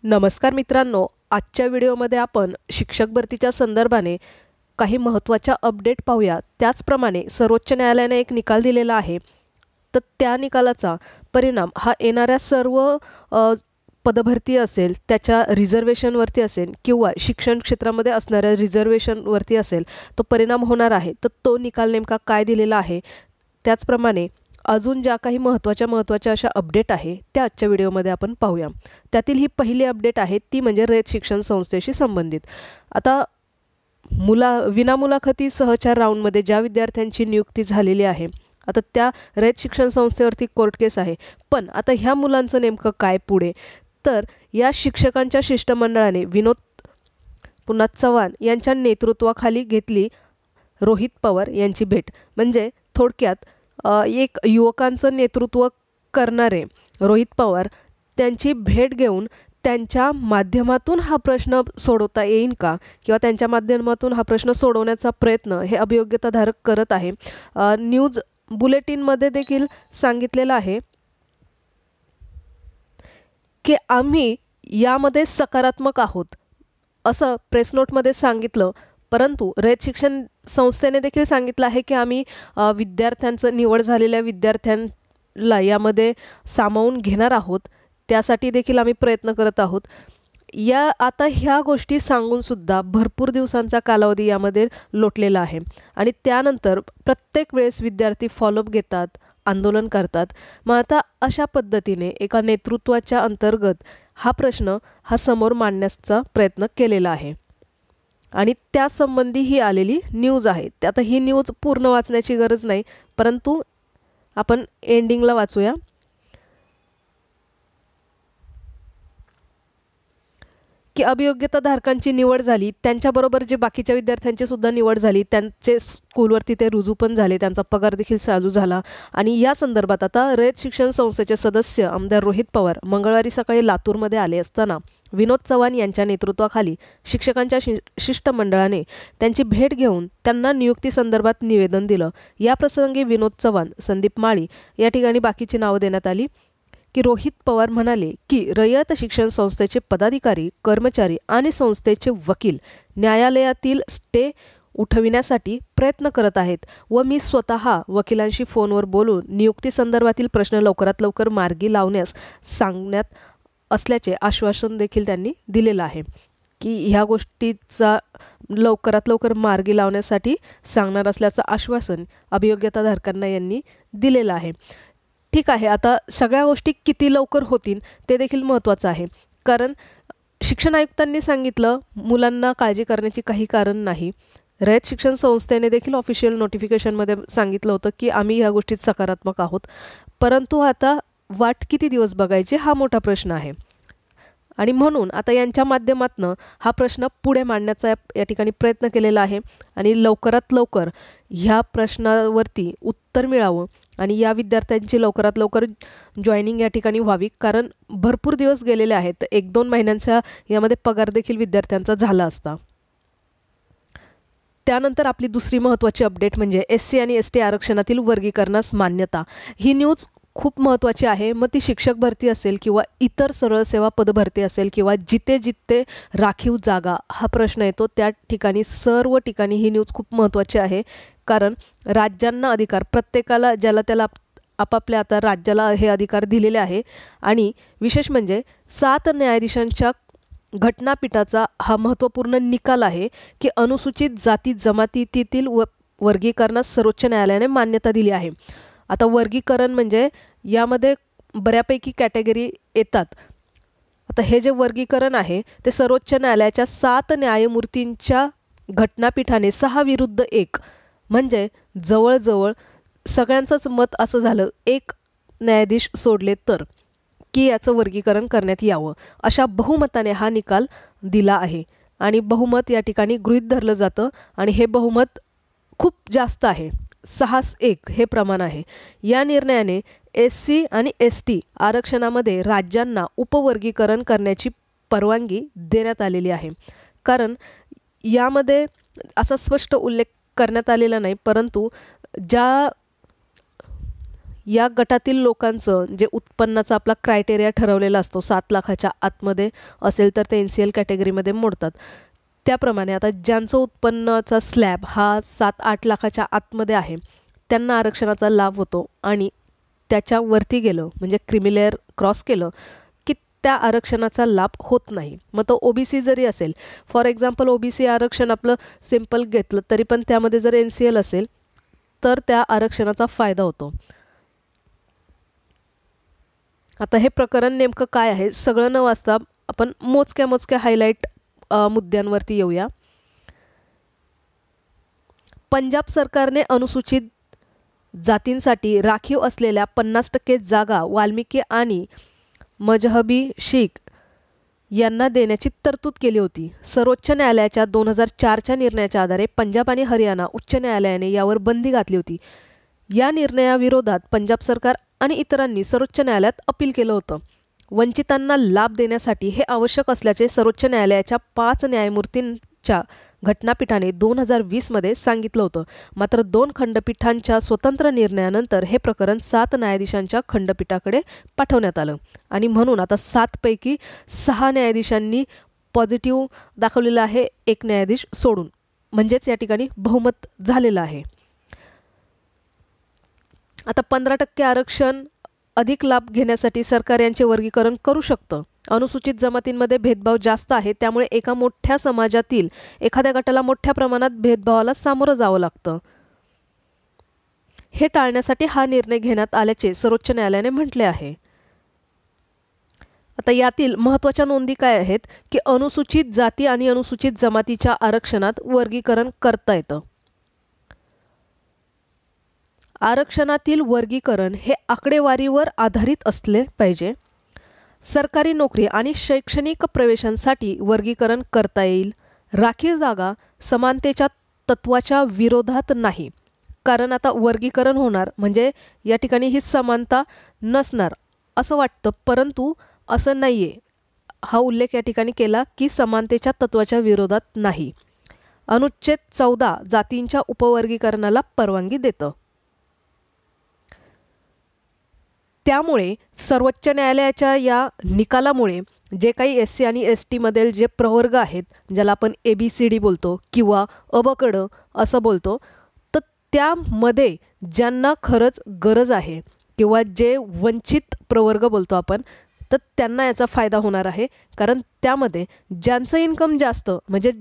नमस्कार मित्रांनो, आजच्या व्हिडिओमध्ये आपण शिक्षक भरतीच्या संदर्भाने काही महत्त्वाच्या अपडेट पाहूया। त्याचप्रमाणे सर्वोच्च न्यायालयाने एक निकाल दिलेला आहे, तर त्या निकालाचा परिणाम हा येणाऱ्या सर्व पदभरती असेल, त्याच्या रिझर्वेशनवरती असेल किंवा शिक्षण क्षेत्रामध्ये असणाऱ्या रिझर्वेशनवरती असेल, तो परिणाम होणार आहे। तर तो निकाल नेमका काय दिलेला आहे, त्याचप्रमाणे अजून ज्या काही महत्त्वाच्या अशा अपडेट आहे त्या आजच्या व्हिडिओमध्ये आपण पाहूया। त्यातील ही पहिली अपडेट आहे ती म्हणजे रयत शिक्षण संस्थेशी संबंधित। आता विनामुलाखती सहचार राऊंडमध्ये ज्या विद्यार्थ्यांची नियुक्ती झालेली आहे, आता त्या रयत शिक्षण संस्थेवरती कोर्ट केस आहे। पण आता ह्या मुलांचं नेमकं काय पुढे, तर या शिक्षकांच्या शिष्टमंडळाने पुन्हा चव्हाण यांच्या नेतृत्वाखाली घेतली रोहित पवार यांची भेट। म्हणजे थोडक्यात एक युवकांचं नेतृत्व करणारे रोहित पवार त्यांची भेट घेऊन त्यांच्या माध्यमातून हा प्रश्न सोडवता येईल का, किंवा त्यांच्या माध्यमातून हा प्रश्न सोडवण्याचा प्रयत्न हे अभियोग्यताधारक करत आहे। न्यूज बुलेटिनमध्ये देखील सांगितलेलं आहे की आम्ही यामध्ये सकारात्मक आहोत, असं प्रेस नोटमध्ये सांगितलं। परंतु रयत शिक्षण संस्थेने देखील सांगितलं आहे की आम्ही विद्यार्थ्यांचं निवड झालेल्या विद्यार्थ्यांना यामध्ये सामावून घेणार आहोत, त्यासाठी देखील आम्ही प्रयत्न करत आहोत। आता ह्या गोष्टी सांगून सुद्धा भरपूर दिवसांचा कालावधी यामध्ये लोटलेला आहे आणि त्यानंतर प्रत्येक वेळेस विद्यार्थी फॉलोअप घेतात, आंदोलन करतात। मग आता अशा पद्धतीने एका नेतृत्वाच्या अंतर्गत हा प्रश्न समोर मांडण्याचा प्रयत्न केलेला आहे आणि त्यासंबंधी ही आलेली न्यूज आहे। आता ही न्यूज पूर्ण वाचण्याची गरज नाही, परंतु आपण एंडिंगला वाचूया की अभियोग्यताधारकांची निवड झाली, त्यांच्याबरोबर जे बाकीच्या विद्यार्थ्यांची सुद्धा निवड झाली, त्यांचे स्कूलवरती ते रुजू पण झाले, त्यांचा पगार देखील चालू झाला। आणि या संदर्भात आता रयत शिक्षण संस्थेचे सदस्य आमदार रोहित पवार मंगळवारी सकाळी लातूरमध्ये आले असताना विनोद चव्हाण यांच्या नेतृत्वाखाली शिक्षकांच्या शिष्टमंडळाने त्यांची भेट घेऊन त्यांना नियुक्ती संदर्भात निवेदन दिलं। या प्रसंगी विनोद चव्हाण, संदीप माळी या ठिकाणी बाकीची नावं देण्यात आली की रोहित पवार म्हणाले की रयत शिक्षण संस्थेचे पदाधिकारी, कर्मचारी आणि संस्थेचे वकील न्यायालयातील स्टे उठविण्यासाठी प्रयत्न करत आहेत व मी स्वतः वकिलांशी फोनवर बोलून नियुक्ती संदर्भातील प्रश्न लवकरात लवकर मार्गी लावण्यास सांगण्यात असल्याचे आश्वासन देखील त्यांनी दिलेलं आहे की ह्या गोष्टीचा लवकरात लवकर मार्गी लावण्यासाठी सांगणार असल्याचं आश्वासन अभियोग्यताधारकांना यांनी दिलेलं आहे। ठीक आहे, आता सगळ्या गोष्टी किती लवकर होतील ते देखील महत्त्वाचं आहे, कारण शिक्षण आयुक्तांनी सांगितलं मुलांना काळजी करण्याची काही कारण नाही। रयत शिक्षण संस्थेने देखील ऑफिशियल नोटिफिकेशनमध्ये सांगितलं होतं की आम्ही ह्या गोष्टीत सकारात्मक आहोत, परंतु आता वाट किती दिवस बघायची हा मोठा प्रश्न आहे। आणि म्हणून आता यांच्या माध्यमातून हा प्रश्न पुढे मांडण्याचा या ठिकाणी प्रयत्न केलेला आहे आणि लवकरात लवकर ह्या प्रश्नावरती उत्तर मिळावं आणि या विद्यार्थ्यांची लवकरात लवकर जॉईनिंग या ठिकाणी व्हावी, कारण भरपूर दिवस गेलेले आहेत। 1-2 महिन्यांच्या यामध्ये पगार देखील विद्यार्थ्यांचा झाला असता। त्यानंतर आपली दुसरी महत्त्वाची अपडेट म्हणजे SC आणि ST आरक्षणातील वर्गीकरणास मान्यता। ही न्यूज खूप महत्त्वाची आहे। मग ती शिक्षक भरती असेल किंवा इतर सरळ सेवा पदभरती असेल किंवा जिथे राखीव जागा हा प्रश्न येतो, त्या ठिकाणी सर्व ठिकाणी ही न्यूज खूप महत्त्वाची आहे, कारण राज्यांना अधिकार, प्रत्येकाला ज्याला त्याला आपापल्या आता राज्याला हे अधिकार दिलेले आहे। आणि विशेष म्हणजे 7 न्यायाधीशांच्या घटनापीठाचा हा महत्त्वपूर्ण निकाल आहे की अनुसूचित जाती जमातीतील वर्गीकरणास सर्वोच्च न्यायालयाने मान्यता दिली आहे। आता वर्गीकरण म्हणजे यामध्ये बऱ्यापैकी कॅटेगरी येतात। आता हे जे वर्गीकरण आहे ते सर्वोच्च न्यायालयाच्या 7 न्यायमूर्तींच्या घटनापीठाने 6 विरुद्ध 1 म्हणजे जवळजवळ सगळ्यांचंच मत असं झालं, एक न्यायाधीश सोडले तर, की याचं वर्गीकरण करण्यात यावं, अशा बहुमताने हा निकाल दिला आहे। आणि बहुमत या ठिकाणी गृहीत धरलं जातं आणि हे बहुमत खूप जास्त आहे, 6-1 हे प्रमाण आहे। या निर्णयाने SC आणि ST आरक्षणामध्ये राज्यांना उपवर्गीकरण करण्याची परवानगी देण्यात आलेली आहे, कारण यामध्ये असा स्पष्ट उल्लेख करण्यात आलेला नाही, परंतु ज्या या गटातील लोकांचं जे उत्पन्नाचा आपला क्रायटेरिया ठरवलेला असतो 7 लाखाच्या आतमध्ये असेल तर ते NCL कॅटेगरीमध्ये मोडतात. त्याप्रमाणे आता ज्यांचं उत्पन्नाचा स्लॅब हा 7-8 लाखाच्या आतमध्ये आहे त्यांना आरक्षणाचा लाभ होतो आणि त्याच्यावरती गेलं म्हणजे क्रीमी लेअर क्रॉस केलं की त्या आरक्षणाचा लाभ होत नाही. मग तो OBC जरी असेल, फॉर एक्झाम्पल OBC आरक्षण आपलं सिम्पल घेतलं तरी पण त्यामध्ये जर NCL असेल तर त्या आरक्षणाचा फायदा होतो. आता हे प्रकरण नेमकं काय आहे सगळं न वाचता आपण मोजक्या हायलाईट मुद्द्यांवरती येऊया. पंजाब सरकारने अनुसूचित जातींसाठी राखीव असलेल्या 50% जागा वाल्मिकी आणि मजहबी शीख यांना देण्याची तरतूद केली होती. सर्वोच्च न्यायालयाच्या 2004च्या निर्णयाच्या आधारे पंजाब आणि हरियाणा उच्च न्यायालयाने यावर बंदी घातली होती. या निर्णयाविरोधात पंजाब सरकार आणि इतरांनी सर्वोच्च न्यायालयात अपील केलं होतं. वंचितांना लाभ देण्यासाठी हे आवश्यक असल्याचे सर्वोच्च न्यायालयाच्या 5 न्यायमूर्तींच्या घटनापीठाने 2020मध्ये सांगितलं होतं. मात्र 2 खंडपीठांच्या स्वतंत्र निर्णयानंतर हे प्रकरण 7 न्यायाधीशांच्या खंडपीठाकडे पाठवण्यात आलं आणि म्हणून आता 7 पैकी 6 न्यायाधीशांनी पॉझिटिव्ह दाखवलेलं आहे, 1 न्यायाधीश सोडून. म्हणजेच या ठिकाणी बहुमत झालेलं आहे. आता 15% आरक्षण अधिक लाभ घेण्यासाठी सरकार यांचे वर्गीकरण करू शकतं. अनुसूचित जमातींमध्ये भेदभाव जास्त आहे त्यामुळे एका मोठ्या समाजातील एखाद्या गटाला मोठ्या प्रमाणात भेदभावाला सामोरं जावं लागतं. हे टाळण्यासाठी हा निर्णय घेण्यात आल्याचे सर्वोच्च न्यायालयाने म्हटले आहे. आता यातील महत्त्वाच्या नोंदी काय आहेत की अनुसूचित जाती आणि अनुसूचित जमातीच्या आरक्षणात वर्गीकरण करता येतं. आरक्षणातील वर्गीकरण हे आकडेवारीवर आधारित असले पाहिजे. सरकारी नोकरी आणि शैक्षणिक प्रवेशांसाठी वर्गीकरण करता येईल. राखीव जागा समानतेच्या तत्वाच्या विरोधात नाही, कारण आता वर्गीकरण होणार म्हणजे या ठिकाणी ही समानता नसणार असं वाटतं, परंतु असं नाही आहे. हा उल्लेख या ठिकाणी केला की समानतेच्या तत्वाच्या विरोधात नाही. अनुच्छेद 14 जातींच्या उपवर्गीकरणाला परवानगी देतं. त्यामुळे सर्वोच्च न्यायालयाच्या या निकालामुळे जे काही SC आणि ST मधील जे प्रवर्ग आहेत, ज्याला आपण ABCD बोलतो किंवा अबकड असं बोलतो, तर त्यामध्ये ज्यांना खरंच गरज आहे किंवा जे वंचित प्रवर्ग बोलतो आपण, तर त्यांना याचा फायदा होणार आहे. कारण त्यामध्ये ज्यांचं इन्कम जास्त म्हणजे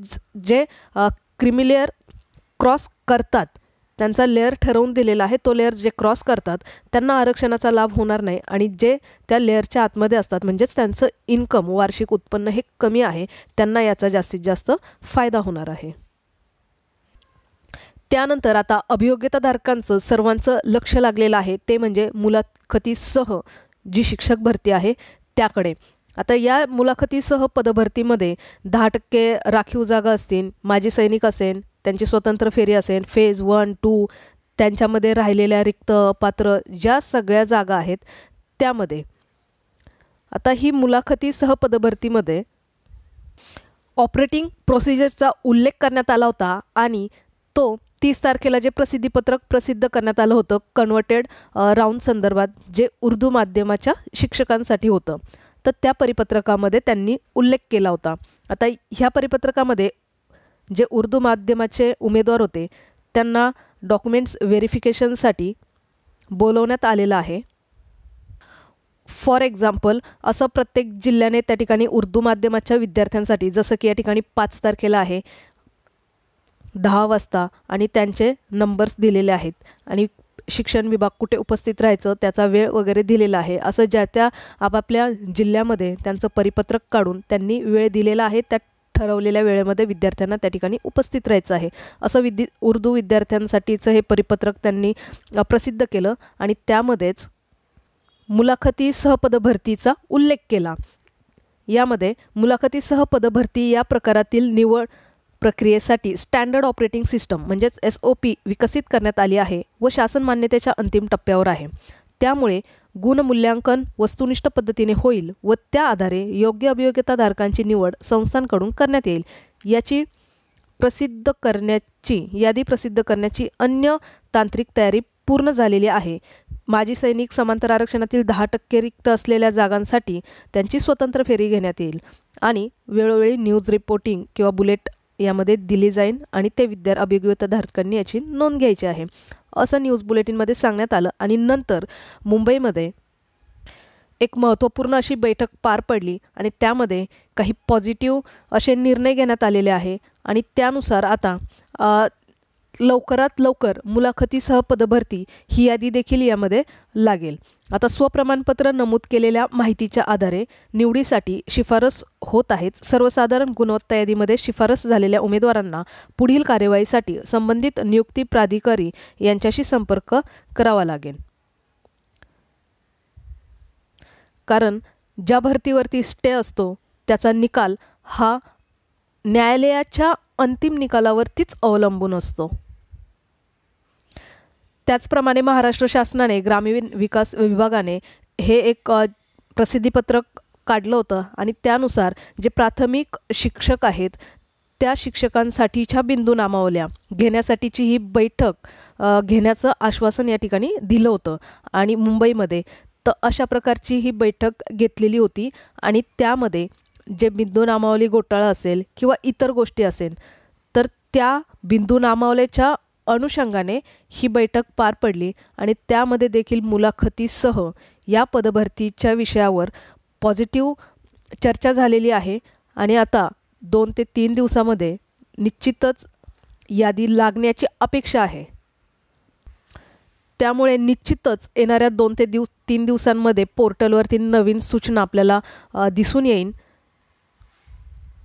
जे क्रीमी लेअर क्रॉस करतात, त्यांचा लेअर ठरवून दिलेला आहे, तो लेअर जे क्रॉस करतात त्यांना आरक्षणाचा लाभ होणार नाही आणि जे त्या लेअरच्या आतमध्ये असतात म्हणजेच त्यांचं इन्कम वार्षिक उत्पन्न हे कमी आहे त्यांना याचा जास्तीत जास्त फायदा होणार आहे. त्यानंतर आता अभियोग्यताधारकांचं सर्वांचं लक्ष लागलेलं आहे ते म्हणजे मुलाखतीसह जी शिक्षक भरती आहे त्याकडे. आता या मुलाखतीसह पदभरतीमध्ये 10% राखीव जागा असतील, माजी सैनिक असेल, त्यांची स्वतंत्र फेरी असेल, फेज 1, 2, त्यांच्यामध्ये राहिलेल्या रिक्त पात्र ज्या सगळ्या जागा आहेत त्यामध्ये आता ही मुलाखतीसह पदभरतीमध्ये ऑपरेटिंग प्रोसिजरचा उल्लेख करण्यात आला होता आणि तो 30 तारखेला जे प्रसिद्धीपत्रक प्रसिद्ध करण्यात आलं होतं कन्व्हर्टेड राऊंड संदर्भात, जे उर्दू माध्यमाच्या शिक्षकांसाठी होतं, तर त्या परिपत्रकामध्ये त्यांनी उल्लेख केला होता. आता ह्या परिपत्रकामध्ये जे उर्दू माध्यमाचे उमेदवार होते त्यांना डॉक्युमेंट्स व्हेरिफिकेशनसाठी बोलवण्यात आलेलं आहे. फॉर एक्झाम्पल असं प्रत्येक जिल्ह्याने त्या ठिकाणी उर्दू माध्यमाच्या विद्यार्थ्यांसाठी, जसं की या ठिकाणी 5 तारखेला आहे 10 वाजता आणि त्यांचे नंबर्स दिलेले आहेत आणि शिक्षण विभाग कुठे उपस्थित राहायचं त्याचा वेळ वगैरे दिलेला आहे. असं ज्या त्या आपापल्या जिल्ह्यामध्ये त्यांचं परिपत्रक काढून त्यांनी वेळ दिलेला आहे, त्या ठरवलेल्या वेळेमध्ये विद्यार्थ्यांना त्या ठिकाणी उपस्थित राहायचं आहे. असं उर्दू विद्यार्थ्यांसाठीचं हे परिपत्रक त्यांनी प्रसिद्ध केलं आणि त्यामध्येच मुलाखतीसह पदभरतीचा उल्लेख केला. यामध्ये मुलाखतीसह पदभरती या प्रकारातील निवड प्रक्रियेसाठी स्टँडर्ड ऑपरेटिंग सिस्टम म्हणजेच SOP विकसित करण्यात आली आहे व शासन मान्यतेच्या अंतिम टप्प्यावर आहे. त्यामुळे गुणमूल्यांकन वस्तुनिष्ठ पद्धतीने होईल व त्या आधारे योग्य अभियोग्यताधारकांची निवड संस्थांकडून करण्यात येईल. यादी प्रसिद्ध करण्याची अन्य तांत्रिक तयारी पूर्ण झालेली आहे. माजी सैनिक समांतर आरक्षणातील 10% रिक्त असलेल्या जागांसाठी त्यांची स्वतंत्र फेरी घेण्यात येईल आणि वेळोवेळी न्यूज रिपोर्टिंग किंवा बुलेट यामध्ये दिली जाईल आणि ते अभियोग्यताधारकांनी याची नोंद घ्यायची आहे असं न्यूज बुलेटिनमध्ये सांगण्यात आलं. आणि नंतर मुंबईमध्ये एक महत्त्वपूर्ण अशी बैठक पार पडली आणि त्यामध्ये काही पॉझिटिव्ह असे निर्णय घेण्यात आलेले आहे आणि त्यानुसार आता लवकरात लवकर मुलाखतीसह पदभरती ही यादी देखील यामध्ये लागेल. आता स्वप्रमाणपत्र नमूद केलेल्या माहितीच्या आधारे निवडीसाठी शिफारस होत आहेत. सर्वसाधारण गुणवत्ता यादीमध्ये शिफारस झालेल्या उमेदवारांना पुढील कार्यवाहीसाठी संबंधित नियुक्ती प्राधिकारी यांच्याशी संपर्क करावा लागेल. कारण ज्या भरतीवरती स्टे असतो त्याचा निकाल हा न्यायालयाच्या अंतिम निकालावरतीच अवलंबून असतो. त्याचप्रमाणे महाराष्ट्र शासनाने ग्रामीण विकास विभागाने हे एक प्रसिद्धीपत्रक काढलं होतं आणि त्यानुसार जे प्राथमिक शिक्षक आहेत त्या शिक्षकांसाठीच्या बिंदू नामावल्या घेण्यासाठीची ही बैठक घेण्याचं आश्वासन या ठिकाणी दिलं होतं आणि मुंबईमध्ये तर अशा प्रकारची ही बैठक घेतलेली होती आणि त्यामध्ये जे बिंदू नामावली घोटाळा असेल किंवा इतर गोष्टी असेल तर त्या बिंदू नामावलीच्या अनुषंगाने ही बैठक पार पडली आणि त्यामध्ये देखील मुलाखतीसह या पदभरतीच्या विषयावर पॉझिटिव्ह चर्चा झालेली आहे आणि आता 2 ते 3 दिवसामध्ये निश्चितच यादी लागण्याची अपेक्षा आहे. त्यामुळे निश्चितच येणाऱ्या 2 ते 3 दिवसांमध्ये पोर्टलवरती नवीन सूचना आपल्याला दिसून येईल.